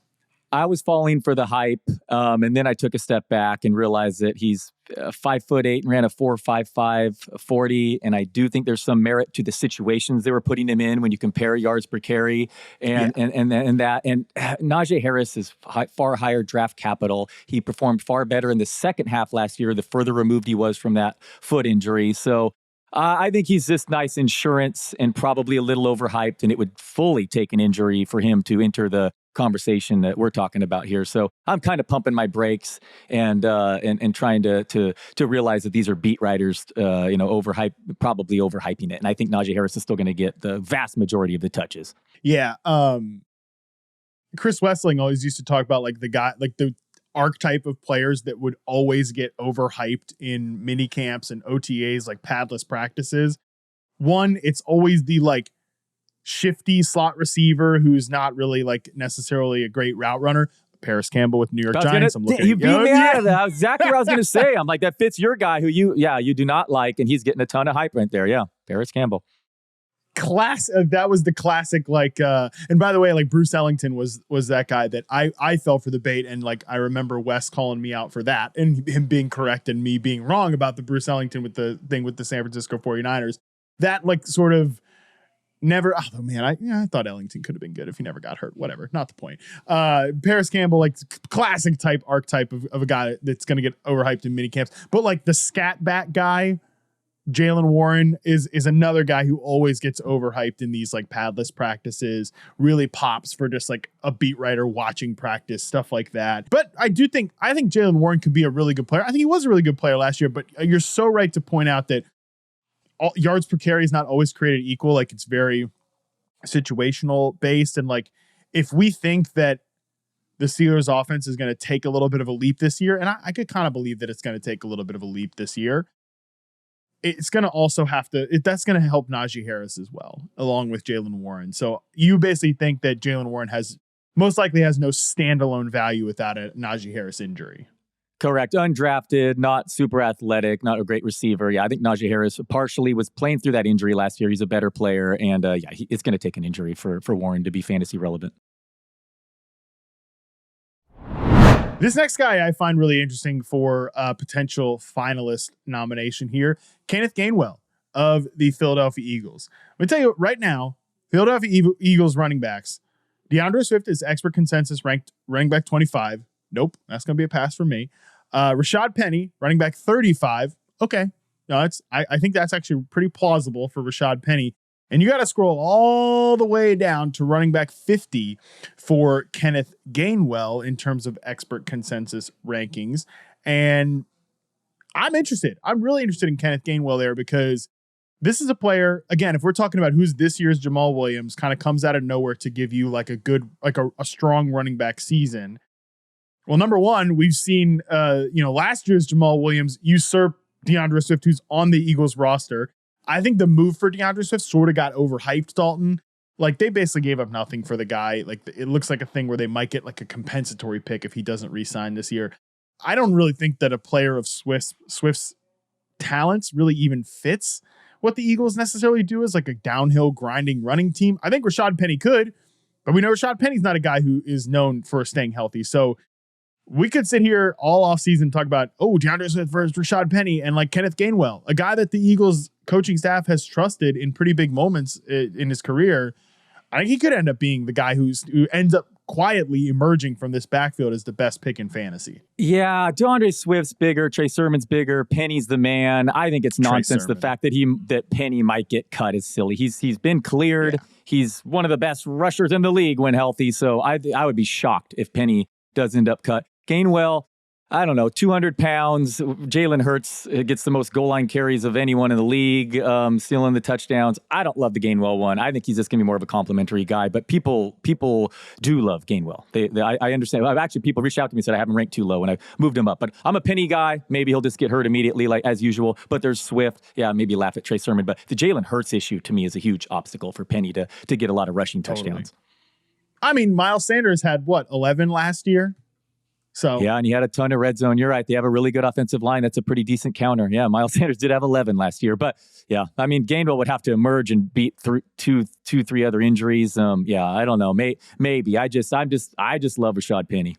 I was falling for the hype, and then I took a step back and realized that he's 5'8" and ran a 4.55 40, and I do think there's some merit to the situations they were putting him in when you compare yards per carry and Najee Harris is far higher draft capital. He performed far better in the second half last year, the further removed he was from that foot injury. So I think he's just nice insurance and probably a little overhyped, and it would fully take an injury for him to enter the conversation that we're talking about here. So I'm kind of pumping my brakes and trying to realize that these are beat writers, probably overhyping it. And I think Najee Harris is still going to get the vast majority of the touches. Yeah. Chris Wessling always used to talk about like the guy, like the archetype of players that would always get overhyped in mini camps and OTAs, like padless practices. One, it's always the like shifty slot receiver who's not really like necessarily a great route runner. Paris Campbell with New York Giants. You beat me out of that. That's exactly what I was going to say. I'm like, that fits your guy who you do not like, and he's getting a ton of hype right there. Yeah, Paris Campbell. That was the classic, like, and by the way, like Bruce Ellington was that guy that I fell for the bait, and like I remember Wes calling me out for that and him being correct and me being wrong about the Bruce Ellington with the thing with the San Francisco 49ers. That like sort of never, oh man, I thought Ellington could have been good if he never got hurt. Whatever, not the point. Paris Campbell, like classic archetype of a guy that's going to get overhyped in mini camps. But like the scat back guy, Jaylen Warren is another guy who always gets overhyped in these like padless practices, really pops for just like a beat writer watching practice, stuff like that. But I think Jaylen Warren could be a really good player. I think he was a really good player last year, but you're so right to point out that yards per carry is not always created equal. Like it's very situational based. And like, if we think that the Steelers offense is going to take a little bit of a leap this year, and I could kind of believe that it's going to take a little bit of a leap this year, it's going to also that's going to help Najee Harris as well, along with Jaylen Warren. So you basically think that Jaylen Warren most likely has no standalone value without a Najee Harris injury. Correct. Undrafted, not super athletic, not a great receiver. Yeah, I think Najee Harris partially was playing through that injury last year. He's a better player, and it's going to take an injury for Warren to be fantasy relevant. This next guy I find really interesting for a potential finalist nomination here, Kenneth Gainwell of the Philadelphia Eagles. I'm going to tell you right now, Philadelphia Eagles running backs, DeAndre Swift is expert consensus ranked running back 25. Nope, that's going to be a pass for me. Rashaad Penny, running back 35. Okay, no, I think that's actually pretty plausible for Rashaad Penny. And you got to scroll all the way down to running back 50 for Kenneth Gainwell in terms of expert consensus rankings. And I'm interested. I'm really interested in Kenneth Gainwell there because this is a player, again, if we're talking about who's this year's Jamaal Williams, kind of comes out of nowhere to give you like a strong running back season. Well, number one, we've seen, last year's Jamaal Williams usurp DeAndre Swift, who's on the Eagles roster. I think the move for DeAndre Swift sort of got overhyped, Dalton. Like, they basically gave up nothing for the guy. Like, it looks like a thing where they might get like a compensatory pick if he doesn't re-sign this year. I don't really think that a player of Swift's talents really even fits what the Eagles necessarily do as like a downhill grinding running team. I think Rashaad Penny could, but we know Rashaad Penny's not a guy who is known for staying healthy. So we could sit here all offseason and talk about, DeAndre Swift versus Rashaad Penny and like Kenneth Gainwell, a guy that the Eagles coaching staff has trusted in pretty big moments in his career. I think he could end up being the guy who ends up quietly emerging from this backfield as the best pick in fantasy. Yeah, DeAndre Swift's bigger, Trey Sermon's bigger, Penny's the man. I think it's nonsense. The fact that Penny might get cut is silly. He's been cleared. Yeah. He's one of the best rushers in the league when healthy. So I would be shocked if Penny does end up cut. Gainwell, I don't know, 200 pounds. Jalen Hurts gets the most goal line carries of anyone in the league, stealing the touchdowns. I don't love the Gainwell one. I think he's just going to be more of a complimentary guy, but people do love Gainwell. I understand. Actually, people reached out to me and said I haven't ranked too low, and I moved him up. But I'm a Penny guy. Maybe he'll just get hurt immediately, like as usual. But there's Swift. Yeah, maybe laugh at Trey Sermon. But the Jalen Hurts issue to me is a huge obstacle for Penny to get a lot of rushing touchdowns. Totally. I mean, Miles Sanders had 11 last year? So yeah, and he had a ton of red zone. You're right. They have a really good offensive line. That's a pretty decent counter. Yeah, Miles Sanders did have 11 last year. But yeah, I mean, Gainwell would have to emerge and beat three other injuries. Yeah, I don't know. Maybe. I just love Rashaad Penny.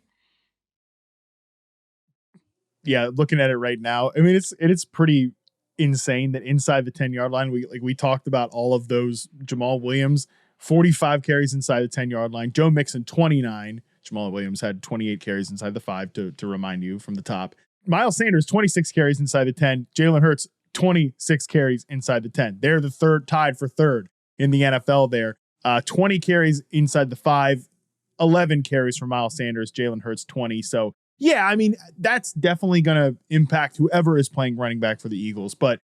Yeah, looking at it right now, I mean, it's pretty insane that inside the 10-yard line, we talked about all of those. Jamaal Williams, 45 carries inside the 10-yard line. Joe Mixon, 29. Jamaal Williams had 28 carries inside the 5 to remind you from the top. Miles Sanders, 26 carries inside the 10. Jalen Hurts, 26 carries inside the 10. They're the tied for third in the NFL there. 20 carries inside the 5, 11 carries for Miles Sanders, Jalen Hurts, 20. So, yeah, I mean, that's definitely going to impact whoever is playing running back for the Eagles. But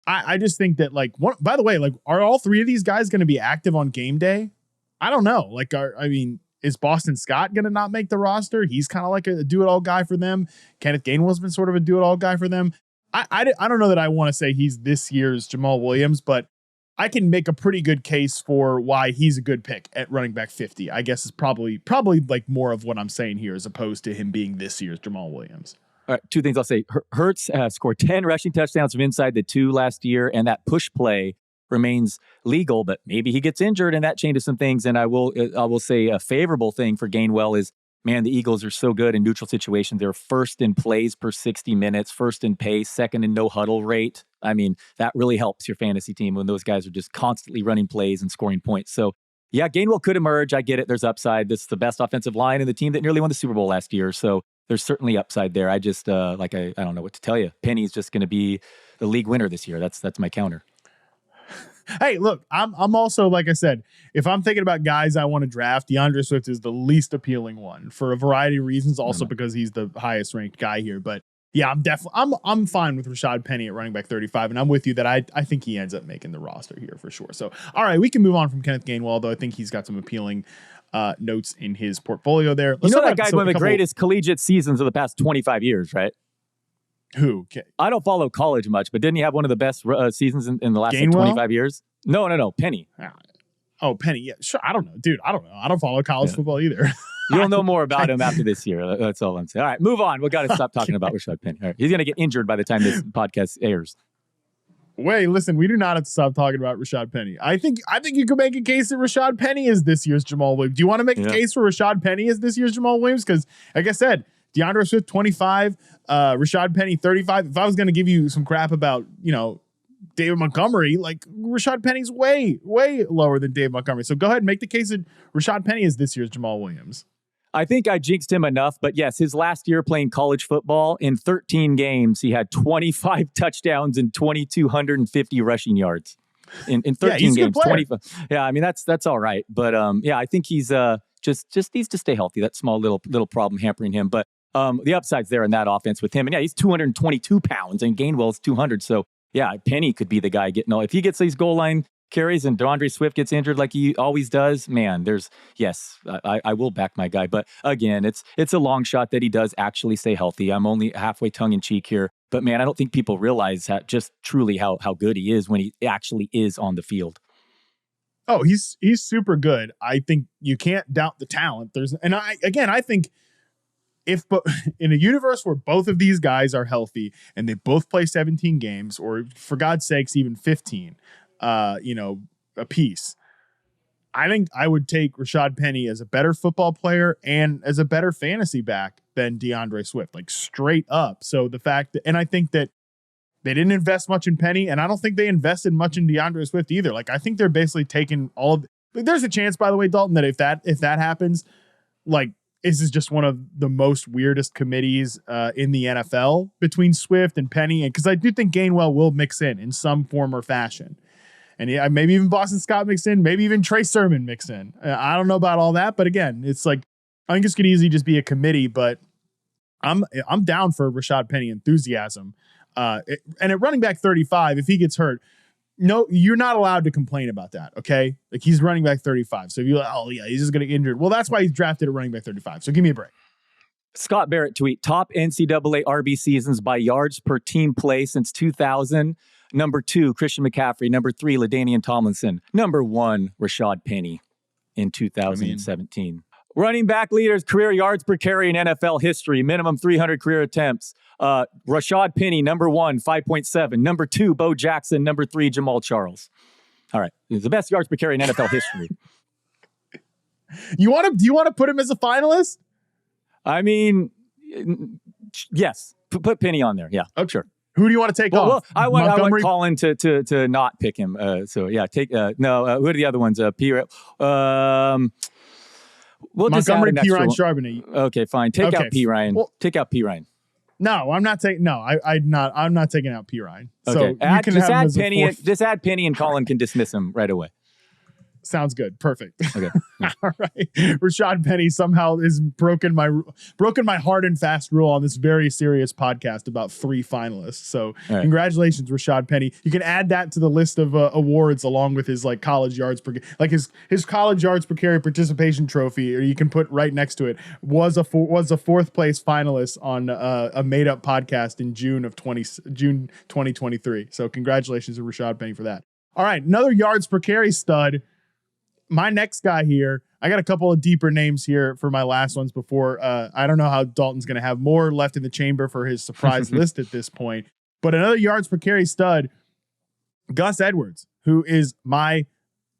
I just think that, by the way, are all three of these guys going to be active on game day? I don't know. Is Boston Scott going to not make the roster? He's kind of like a do-it-all guy for them. Kenneth Gainwell's been sort of a do-it-all guy for them. I don't know that I want to say he's this year's Jamaal Williams, but I can make a pretty good case for why he's a good pick at running back 50. I guess is probably more of what I'm saying here as opposed to him being this year's Jamaal Williams. All right, two things I'll say. Hurts scored 10 rushing touchdowns from inside the 2 last year, and that push play remains legal, but maybe he gets injured and that changes some things. And I will say a favorable thing for Gainwell is, man, the Eagles are so good in neutral situations. They're first in plays per 60 minutes, first in pace, second in no huddle rate. I mean, that really helps your fantasy team when those guys are just constantly running plays and scoring points. So yeah, Gainwell could emerge. I get it. There's upside. This is the best offensive line in the team that nearly won the Super Bowl last year. So there's certainly upside there. I just, I don't know what to tell you. Penny's just going to be the league winner this year. That's my counter. Hey, look, I'm also, like I said, if I'm thinking about guys I want to draft, DeAndre Swift is the least appealing one for a variety of reasons, also because he's the highest ranked guy here. But Yeah, I'm fine with Rashaad Penny at running back 35, and I'm with you that I think he ends up making the roster here for sure. So, all right, we can move on from Kenneth Gainwell, though I think he's got some appealing notes in his portfolio there. You know that guy's one of the greatest collegiate seasons of the past 25 years, right? Who? Okay. I don't follow college much, but didn't he have one of the best seasons in the last 25 years? No, Penny. Oh, Penny. Yeah, sure. I don't know, dude. I don't know. I don't follow college football either. You'll know more about him after this year. That's all I'm saying. All right, move on. We got to stop talking about Rashaad Penny. All right. He's going to get injured by the time this podcast airs. Wait, listen, we do not have to stop talking about Rashaad Penny. I think you could make a case that Rashaad Penny is this year's Jamaal Williams. Do you want to make a case for Rashaad Penny as this year's Jamaal Williams? Because, like I said, DeAndre Swift 25, Rashaad Penny 35. If I was going to give you some crap about, David Montgomery, like Rashaad Penny's way, way lower than David Montgomery. So go ahead and make the case that Rashaad Penny is this year's Jamaal Williams. I think I jinxed him enough, but yes, his last year playing college football, in 13 games, he had 25 touchdowns and 2,250 rushing yards. In 13 games, 25. Yeah, I mean that's all right, but I think he's just needs to stay healthy. That small little problem hampering him, but the upside's there in that offense with him. And yeah, he's 222 pounds, and Gainwell's 200. So yeah, Penny could be the guy getting all. If he gets these goal line carries and DeAndre Swift gets injured like he always does, man, I will back my guy. But again, it's a long shot that he does actually stay healthy. I'm only halfway tongue in cheek here, but man, I don't think people realize just truly how good he is when he actually is on the field. Oh, he's super good. I think you can't doubt the talent. I think if in a universe where both of these guys are healthy and they both play 17 games, or for God's sakes, even 15, a piece, I think I would take Rashaad Penny as a better football player and as a better fantasy back than DeAndre Swift, like straight up. So the fact that, and I think that they didn't invest much in Penny, and I don't think they invested much in DeAndre Swift either. Like, I think they're basically taking there's a chance, by the way, Dalton, that if that happens, like, this is just one of the most weirdest committees in the NFL between Swift and Penny. And because I do think Gainwell will mix in some form or fashion. And yeah, maybe even Boston Scott mix in, maybe even Trey Sermon mix in. I don't know about all that, but again, it's like, I think this could easily just be a committee, but I'm down for Rashaad Penny enthusiasm. And at running back 35, if he gets hurt, no, you're not allowed to complain about that, okay? Like, he's running back 35. So if you're like, oh yeah, he's just going to get injured. Well, that's why he's drafted at running back 35. So give me a break. Scott Barrett tweet, top NCAA RB seasons by yards per team play since 2000. Number 2, Christian McCaffrey. Number 3, LaDainian Tomlinson. Number 1, Rashaad Penny in 2017. Running back leaders, career yards per carry in NFL history, minimum 300 career attempts. Rashaad Penny, number 1, 5.7. Number 2, Bo Jackson. Number 3, Jamaal Charles. All right. He's the best yards per carry in NFL history. Do you want to put him as a finalist? I mean, yes. Put Penny on there. Yeah. Okay. Sure. Who do you want to take off? Well, I want Collin to not pick him. Who are the other ones? We'll Montgomery, Perine, Charbonnet. Okay, fine. Take out Perine. Well, take out Perine. No, I'm not taking. No, I'm not taking out Perine. Okay. So just add Penny, and Collin can dismiss him right away. Sounds good. Perfect. Okay. All right. Rashaad Penny somehow has broken my hard and fast rule on this very serious podcast about 3 finalists. So Congratulations, Rashaad Penny. You can add that to the list of awards along with his college yards per, his college yards per carry participation trophy, or you can put right next to it, was a 4th place finalist on a made up podcast in June 2023. So congratulations to Rashaad Penny for that. All right. Another yards per carry stud. My next guy here, I got a couple of deeper names here for my last ones before. I don't know how Dalton's going to have more left in the chamber for his surprise list at this point. But another yards per carry stud, Gus Edwards, who is my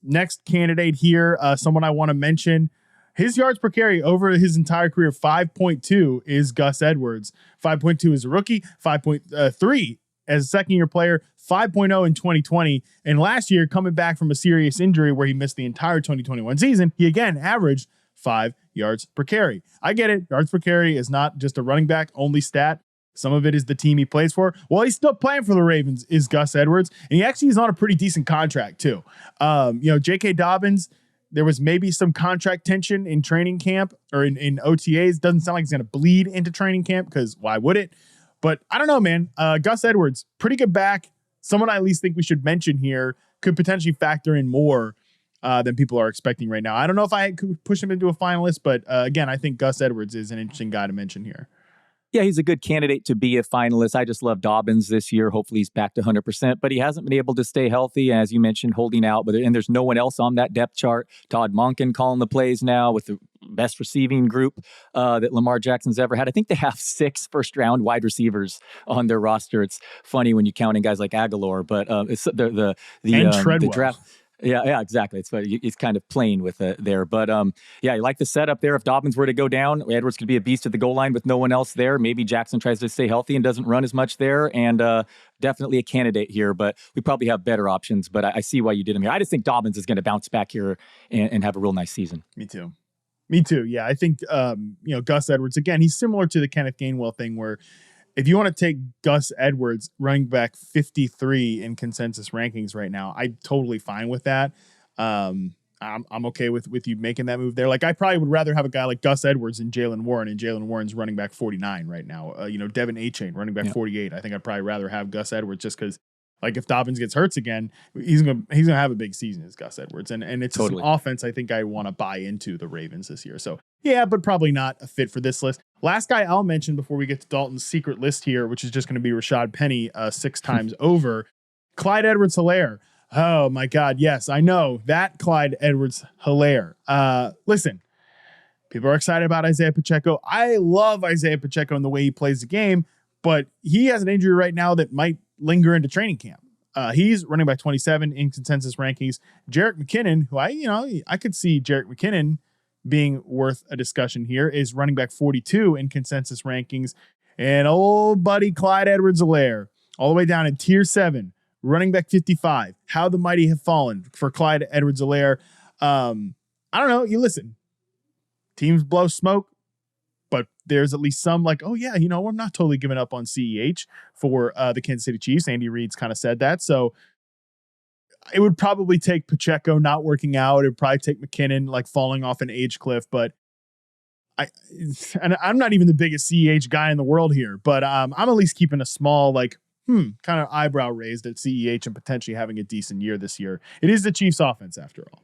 next candidate here, someone I want to mention. His yards per carry over his entire career, 5.2 is Gus Edwards. 5.2 as a rookie, 5.3 as a second-year player, 5.0 in 2020. And last year, coming back from a serious injury where he missed the entire 2021 season, he again averaged 5 yards per carry. I get it. Yards per carry is not just a running back only stat. Some of it is the team he plays for. Well, he's still playing for the Ravens, is Gus Edwards. And he actually is on a pretty decent contract, too. J.K. Dobbins, there was maybe some contract tension in training camp or in OTAs. Doesn't sound like he's going to bleed into training camp, because why would it? But I don't know, man. Gus Edwards, pretty good back. Someone I at least think we should mention here, could potentially factor in more than people are expecting right now. I don't know if I could push him into a finalist, but again, I think Gus Edwards is an interesting guy to mention here. Yeah, he's a good candidate to be a finalist. I just love Dobbins this year. Hopefully he's back to 100%, but he hasn't been able to stay healthy, as you mentioned, holding out. And there's no one else on that depth chart. Todd Monken calling the plays now with the best receiving group that Lamar Jackson's ever had. I think they have 6 first-round wide receivers on their roster. It's funny when you're counting guys like Aguilar, but it's the draft. Yeah, exactly. It's kind of playing with it there. But yeah, you like the setup there. If Dobbins were to go down, Edwards could be a beast at the goal line with no one else there. Maybe Jackson tries to stay healthy and doesn't run as much there. And definitely a candidate here, but we probably have better options. But I see why you did him here. I just think Dobbins is going to bounce back here and have a real nice season. Me too. Yeah, I think Gus Edwards, again, he's similar to the Kenneth Gainwell thing where if you want to take Gus Edwards, running back 53 in consensus rankings right now, I'm totally fine with that. I'm okay with you making that move there. Like, I probably would rather have a guy like Gus Edwards than Jaylen Warren, and Jaylen Warren's running back 49 right now. Devin A-Chain, running back 48. I think I'd probably rather have Gus Edwards just because, like, if Dobbins gets hurt again, he's gonna have a big season as Gus Edwards, and it's totally an offense I think I want to buy into the Ravens this year. So yeah, but probably not a fit for this list. Last guy I'll mention before we get to Dalton's secret list here, which is just going to be Rashaad Penny 6 times over. Clyde Edwards-Helaire. Oh my God, yes, I know that Clyde Edwards-Helaire. Listen, people are excited about Isaiah Pacheco. I love Isaiah Pacheco and the way he plays the game, but he has an injury right now that might linger into training camp. He's running back 27 in consensus rankings. Jerick McKinnon, who I could see Jerick McKinnon being worth a discussion here, is running back 42 in consensus rankings. And old buddy Clyde Edwards-Helaire, all the way down in tier 7, running back 55. How the mighty have fallen for Clyde Edwards-Helaire. I don't know. You listen, teams blow smoke, but there's at least some like, oh yeah, we're not totally giving up on CEH for the Kansas City Chiefs. Andy Reid's kind of said that. So it would probably take Pacheco not working out. It would probably take McKinnon like falling off an age cliff. But I'm not even the biggest CEH guy in the world here, but I'm at least keeping a small kind of eyebrow raised at CEH and potentially having a decent year this year. It is the Chiefs offense after all.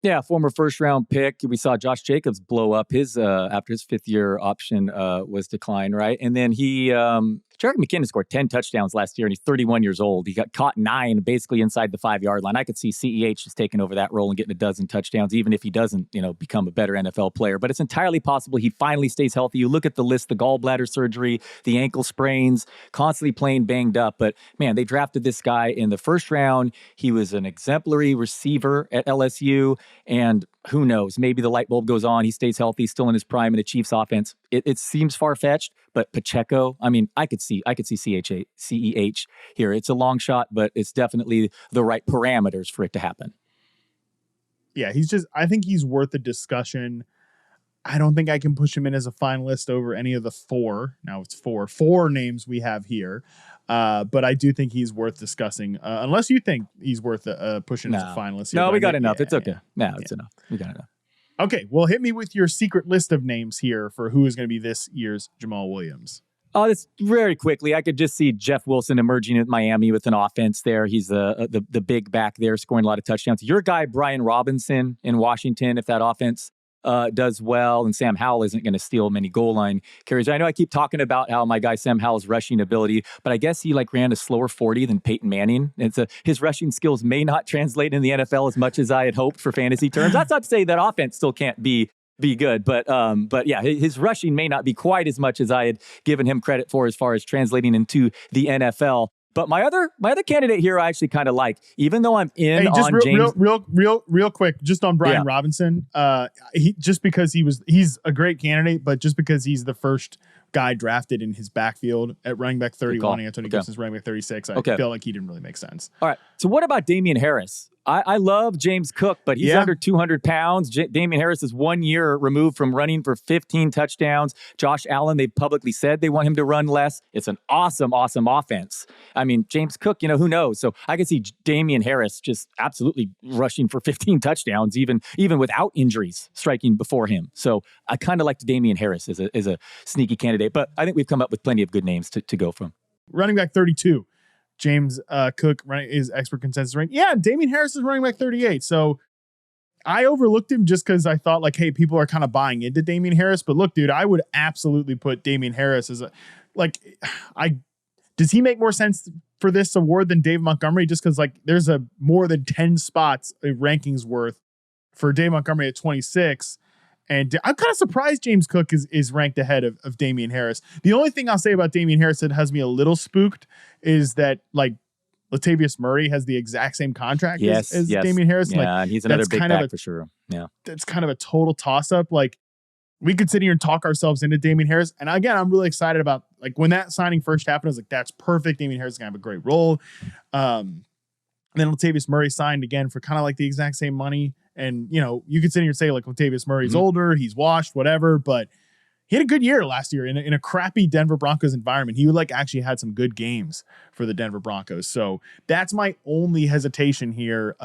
Yeah, former first-round pick. We saw Josh Jacobs blow up his after his 5th-year option was declined, right? And then Jerick McKinnon scored 10 touchdowns last year, and he's 31 years old. He got caught 9 basically inside the 5-yard line. I could see CEH just taking over that role and getting a dozen touchdowns, even if he doesn't, become a better NFL player. But it's entirely possible he finally stays healthy. You look at the list, the gallbladder surgery, the ankle sprains, constantly playing banged up. But, man, they drafted this guy in the first round. He was an exemplary receiver at LSU. And who knows, maybe the light bulb goes on. He stays healthy, still in his prime in the Chiefs offense. It seems far-fetched, but Pacheco, I could see CEH here. It's a long shot, but it's definitely the right parameters for it to happen. Yeah, I think he's worth a discussion. I don't think I can push him in as a finalist over any of the 4. Now it's 4 names we have here. But I do think he's worth discussing, unless you think he's worth pushing as a finalist. Here, no, we got enough. Yeah, it's okay. It's enough. We got enough. Okay, well, hit me with your secret list of names here for who is going to be this year's Jamaal Williams. Oh, this very quickly. I could just see Jeff Wilson emerging at Miami with an offense there. He's the big back there, scoring a lot of touchdowns. Your guy, Brian Robinson in Washington, if that offense does well, and Sam Howell isn't going to steal many goal line carries. I know I keep talking about how my guy Sam Howell's rushing ability, but I guess he ran a slower 40 than Peyton Manning. His rushing skills may not translate in the NFL as much as I had hoped for fantasy terms. That's not to say that offense still can't be good, but yeah, his rushing may not be quite as much as I had given him credit for as far as translating into the NFL. But my other candidate here I actually kind of like, even though I'm in on James. Real quick, just on Brian Robinson. He's a great candidate, but just because he's the first guy drafted in his backfield at running back 31, Anthony Gibson's running back 36, I feel like he didn't really make sense. All right. So what about Damian Harris? I love James Cook, but he's under 200 pounds. Damien Harris is 1 year removed from running for 15 touchdowns. Josh Allen, they've publicly said they want him to run less. It's an awesome offense. I mean, James Cook, who knows? So I can see Damien Harris just absolutely rushing for 15 touchdowns, even without injuries striking before him. So I kind of like Damien Harris as a sneaky candidate, but I think we've come up with plenty of good names to go from. Running back 32. James Cook is expert consensus rank. Yeah, Damien Harris is running back 38. So I overlooked him just because I thought hey, people are kind of buying into Damien Harris. But look, dude, I would absolutely put Damien Harris as does he make more sense for this award than David Montgomery? Just because there's a more than 10 spots rankings worth for David Montgomery at 26. And I'm kind of surprised James Cook is ranked ahead of Damien Harris. The only thing I'll say about Damien Harris that has me a little spooked is that Latavius Murray has the exact same contract as Damien Harris. Yeah, and he's another big back for sure. Yeah, that's kind of a total toss-up. We could sit here and talk ourselves into Damien Harris. And again, I'm really excited about when that signing first happened, I was like, that's perfect. Damien Harris is going to have a great role. And then Latavius Murray signed again for kind of the exact same money. And, you could sit here and say Latavius Murray's older, he's washed, whatever, but he had a good year last year in a crappy Denver Broncos environment. He actually had some good games for the Denver Broncos. So that's my only hesitation here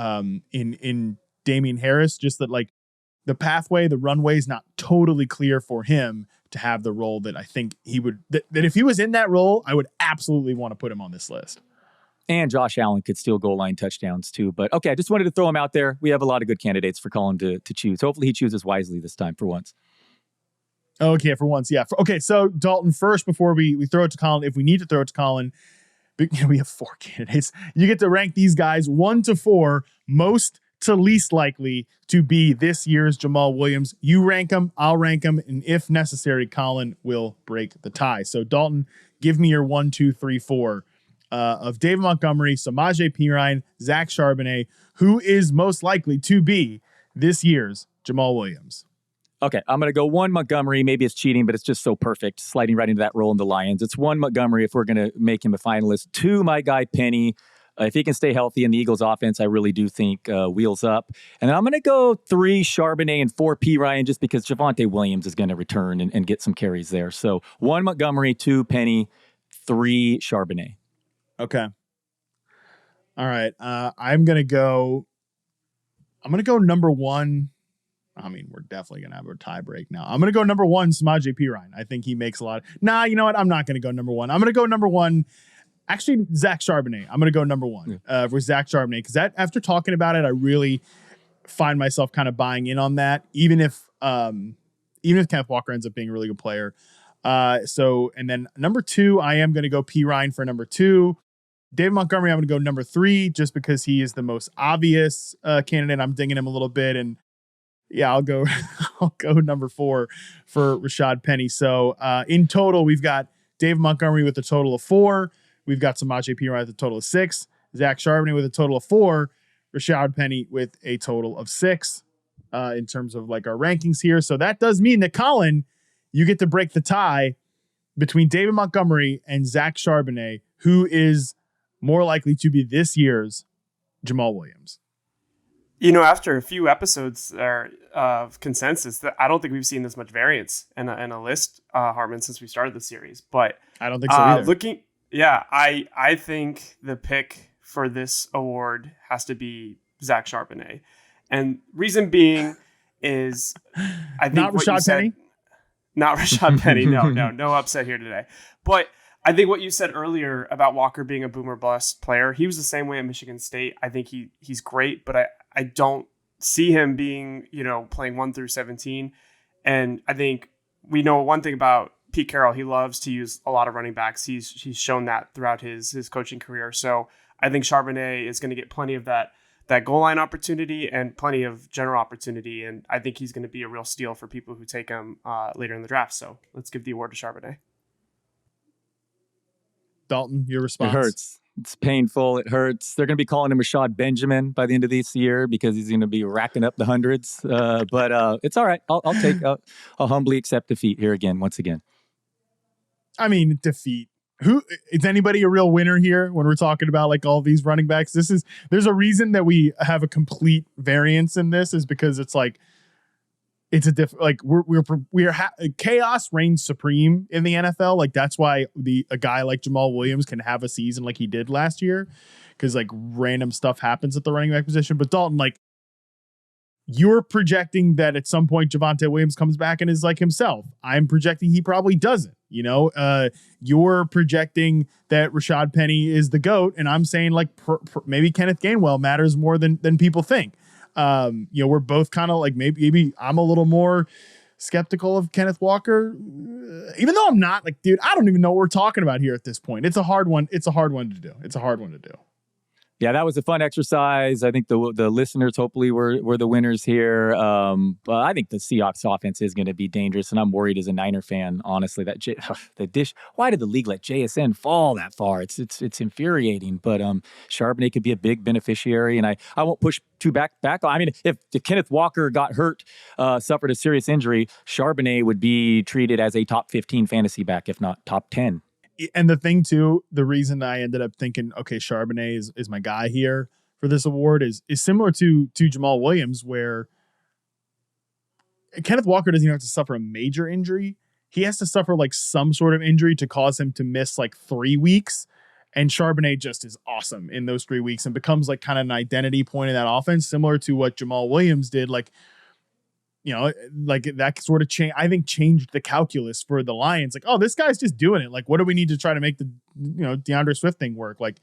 in Damien Harris, just that the pathway, the runway is not totally clear for him to have the role that I think he would, that if he was in that role, I would absolutely want to put him on this list. And Josh Allen could steal goal line touchdowns too. But okay, I just wanted to throw him out there. We have a lot of good candidates for Collin to choose. Hopefully he chooses wisely this time for once. Okay, for once, yeah. Okay, so Dalton, first, before we throw it to Collin, if we need to throw it to Collin, we have 4 candidates. You get to rank these guys 1 to 4, most to least likely to be this year's Jamaal Williams. You rank them, I'll rank them, and if necessary, Collin will break the tie. So Dalton, give me your 1, 2, 3, 4. Of David Montgomery, Semajae Perine, Zach Charbonnet, who is most likely to be this year's Jamaal Williams. Okay, I'm going to go 1 Montgomery. Maybe it's cheating, but it's just so perfect, sliding right into that role in the Lions. It's 1 Montgomery if we're going to make him a finalist. 2, my guy Penny. If he can stay healthy in the Eagles offense, I really do think wheels up. And then I'm going to go 3 Charbonnet and 4 Perine just because Javonte Williams is going to return and get some carries there. So 1 Montgomery, 2 Penny, 3 Charbonnet. Okay. All right. I'm going to go number 1. I mean, we're definitely going to have a tie break now. I'm going to go number 1, Semajae Perine. I think he makes a lot. Nah, you know what? I'm not going to go number 1. I'm going to go number 1. Actually, Zach Charbonnet. I'm going to go number 1 for Zach Charbonnet. Because after talking about it, I really find myself kind of buying in on that. Even if Kenneth Walker ends up being a really good player. And then number 2, I am going to go Perine for number 2. David Montgomery, I'm going to go number 3 just because he is the most obvious candidate. I'm dinging him a little bit, and yeah, I'll go number 4 for Rashaad Penny. So in total, we've got David Montgomery with a total of 4. We've got Semajae Perine with a total of 6. Zach Charbonnet with a total of 4. Rashaad Penny with a total of 6 in terms of our rankings here. So that does mean that Collin, you get to break the tie between David Montgomery and Zach Charbonnet, who is more likely to be this year's Jamaal Williams. After a few episodes of consensus, that I don't think we've seen this much variance in a list, Harmon, since we started the series. But I don't think so either. I think the pick for this award has to be Zach Charbonnet, and reason being is I think not Rashaad Penny. Not Rashaad Penny. No upset here today. But I think what you said earlier about Walker being a boomer bust player, he was the same way at Michigan State. I think he's great, but I don't see him being, playing 1 through 17. And I think we know one thing about Pete Carroll. He loves to use a lot of running backs. He's shown that throughout his coaching career. So I think Charbonnet is going to get plenty of that goal line opportunity and plenty of general opportunity. And I think he's going to be a real steal for people who take him later in the draft. So let's give the award to Charbonnet. Dalton, your response? It hurts. It's painful. It hurts. They're going to be calling him Rashaad Benjamin by the end of this year because he's going to be racking up the hundreds. But it's all right. I'll humbly accept defeat here once again. I mean, defeat. Who is anybody a real winner here when we're talking about like all these running backs? There's a reason that we have a complete variance in this, is because it's like it's a like chaos reigns supreme in the NFL. Like that's why a guy like Jamaal Williams can have a season like he did last year, because like random stuff happens at the running back position. But Dalton, like, you're projecting that at some point Javonte Williams comes back and is like himself. I'm projecting he probably doesn't. You're projecting that Rashaad Penny is the GOAT, and I'm saying like maybe Kenneth Gainwell matters more than people think. We're both kind of like maybe I'm a little more skeptical of Kenneth Walker, even though I'm not. Like, dude, I don't even know what we're talking about here at this point. It's a hard one. It's a hard one to do. Yeah, that was a fun exercise. I think the listeners hopefully were the winners here. But I think the Seahawks offense is going to be dangerous, and I'm worried as a Niner fan, honestly, that why did the league let JSN fall that far? It's infuriating. But Charbonnet could be a big beneficiary, and I won't push too back. I mean, if Kenneth Walker got hurt, suffered a serious injury, Charbonnet would be treated as a top 15 fantasy back, if not top 10. And the thing too, the reason I ended up thinking, okay, Charbonnet is my guy here for this award is similar to Jamaal Williams, where Kenneth Walker doesn't even have to suffer a major injury. He has to suffer like some sort of injury to cause him to miss like 3 weeks. And Charbonnet just is awesome in those 3 weeks and becomes like kind of an identity point in that offense, similar to what Jamaal Williams did. Like, like that sort of changed the calculus for the Lions. Like, oh, this guy's just doing it. Like, what do we need to try to make the DeAndre Swift thing work? Like,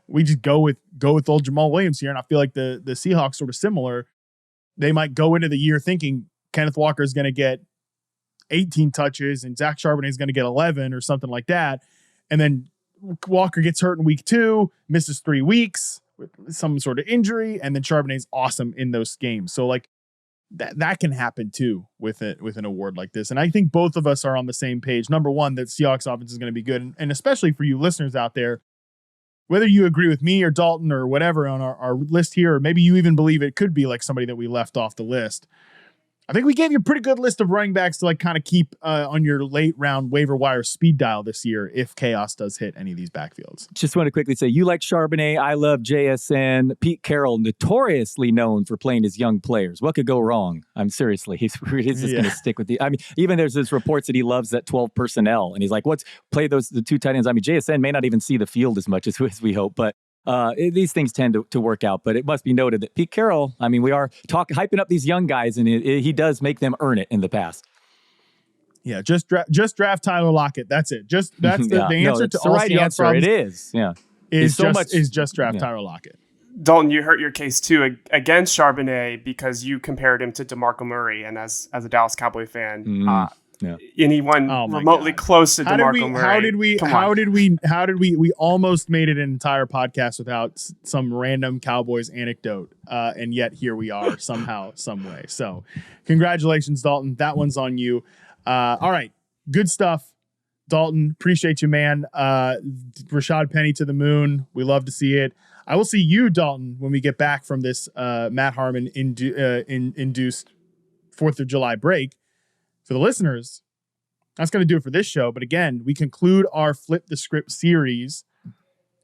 we just go with old Jamaal Williams here. And I feel like the Seahawks sort of similar. They might go into the year thinking Kenneth Walker is going to get 18 touches and Zach Charbonnet is going to get 11 or something like that. And then Walker gets hurt in week 2, misses 3 weeks with some sort of injury, and then Charbonnet's awesome in those games. So like, that can happen too with an award like this. And I think both of us are on the same page. Number one, that Seahawks offense is going to be good. And especially for you listeners out there, whether you agree with me or Dalton or whatever on our list here, or maybe you even believe it could be like somebody that we left off the list, I think we gave you a pretty good list of running backs to like kind of keep on your late round waiver wire speed dial this year if chaos does hit any of these backfields. Just want to quickly say, you like Charbonnet, I love JSN. Pete Carroll, notoriously known for playing his young players. What could go wrong? I'm seriously, he's just going to stick with the. I mean, even there's this reports that he loves that 12 personnel, and he's like, play the 2 tight ends. I mean, JSN may not even see the field as much as we hope, but. These things tend to work out, but it must be noted that Pete Carroll, I mean, we are hyping up these young guys, and he does make them earn it in the past. Yeah, just draft Tyler Lockett. That's it. That's the answer to all the right answer. It is. Yeah, is just draft Tyler Lockett. Dalton, you hurt your case too against Charbonnet because you compared him to DeMarco Murray, and as a Dallas Cowboy fan. Anyone remotely close to DeMarco Murray. How did we almost made it an entire podcast without some random Cowboys anecdote. And yet here we are somehow, some way. So congratulations, Dalton. That one's on you. All right. Good stuff. Dalton, appreciate you, man. Rashaad Penny to the moon. We love to see it. I will see you, Dalton, when we get back from this Matt Harmon induced 4th of July break. For the listeners, that's going to do it for this show. But again, we conclude our Flip the Script series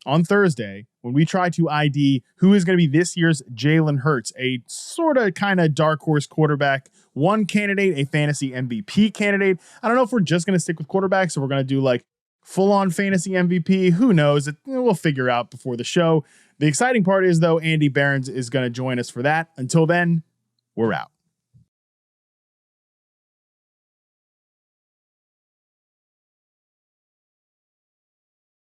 on Thursday when we try to ID who is going to be this year's Jalen Hurts, a sort of kind of dark horse quarterback, one candidate, a fantasy MVP candidate. I don't know if we're just going to stick with quarterbacks or we're going to do like full on fantasy MVP. Who knows? We'll figure out before the show. The exciting part is, though, Andy Behrens is going to join us for that. Until then, we're out.